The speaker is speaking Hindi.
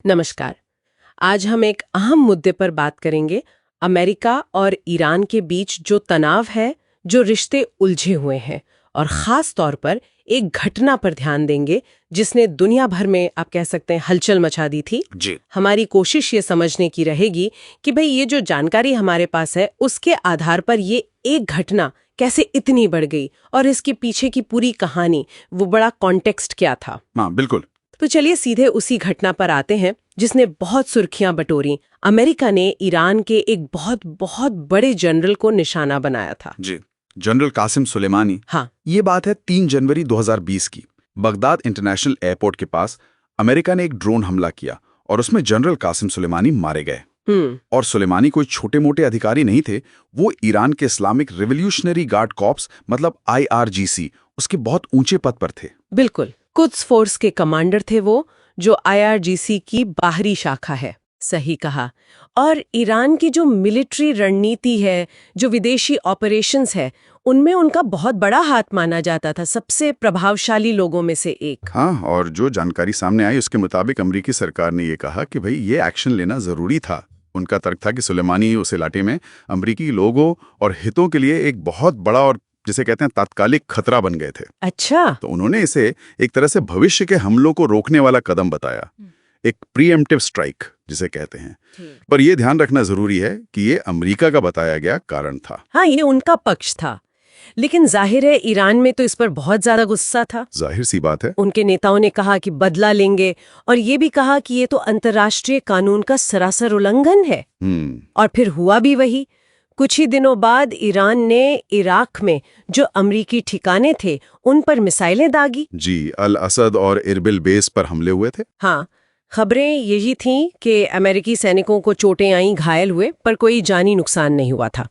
नमस्कार। आज हम एक अहम मुद्दे पर बात करेंगे। अमेरिका और ईरान के बीच जो तनाव है, जो रिश्ते उलझे हुए हैं, और ख़ास तौर पर एक घटना पर ध्यान देंगे जिसने दुनिया भर में आप कह सकते हैं हलचल मचा दी थी। जी। हमारी कोशिश ये समझने की रहेगी कि भाई ये जो जानकारी हमारे पास है उसके आधार पर ये एक घटना कैसे इतनी बढ़ गई और इसके पीछे की पूरी कहानी, वो बड़ा कॉन्टेक्स्ट क्या था। हाँ, बिल्कुल। तो चलिए सीधे उसी घटना पर आते हैं जिसने बहुत सुर्खियां बटोरी। अमेरिका ने ईरान के एक बहुत बहुत बड़े जनरल को निशाना बनाया था। जी, जनरल कासिम सुलेमानी। हाँ। ये बात है 3 जनवरी 2020 की। बगदाद इंटरनेशनल एयरपोर्ट के पास अमेरिका ने एक ड्रोन हमला किया और उसमें जनरल कासिम सुलेमानी मारे गए। और सुलेमानी कोई छोटे मोटे अधिकारी नहीं थे, वो ईरान के इस्लामिक रिवोल्यूशनरी गार्ड कॉर्प्स मतलब IRGC उसके बहुत ऊंचे पद पर थे। बिल्कुल, कुद्स फोर्स के कमांडर थे वो, जो IRGC की बाहरी शाखा है। सही कहा। और ईरान की जो मिलिट्री रणनीति है, जो विदेशी ऑपरेशंस है, उनमें उनका बहुत बड़ा हाथ माना जाता था, सबसे प्रभावशाली लोगों में से एक। हाँ, और जो जानकारी सामने आई उसके मुताबिक अमेरिकी सरकार ने ये कहा कि भाई ये एक्शन लेना जरूरी था। उनका तर्क था कि सुलेमानी उस इलाके में अमेरिकी लोगों और हितों के लिए एक बहुत बड़ा और जिसे कहते हैं तात्कालिक खतरा बन गए थे। अच्छा। तो उन्होंने इसे एक तरह से भविष्य के हमलों को रोकने वाला कदम बताया, एक प्रीएम्प्टिव स्ट्राइक जिसे कहते हैं। पर यह ध्यान रखना जरूरी है कि ये अमेरिका का बताया गया कारण था। हाँ, ये उनका पक्ष था, लेकिन जाहिर है ईरान में तो इस पर बहुत ज्यादा गुस्सा था। जाहिर सी बात है। उनके नेताओं ने कहा कि बदला लेंगे, और ये भी कहा कि ये तो अंतर्राष्ट्रीय कानून का सरासर उल्लंघन है। और फिर हुआ भी वही। कुछ ही दिनों बाद ईरान ने इराक में जो अमरीकी ठिकाने थे उन पर मिसाइलें दागी। जी, अल असद और इरबिल बेस पर हमले हुए थे। हाँ, खबरें यही थीं कि अमेरिकी सैनिकों को चोटें आईं, घायल हुए, पर कोई जानी नुकसान नहीं हुआ था।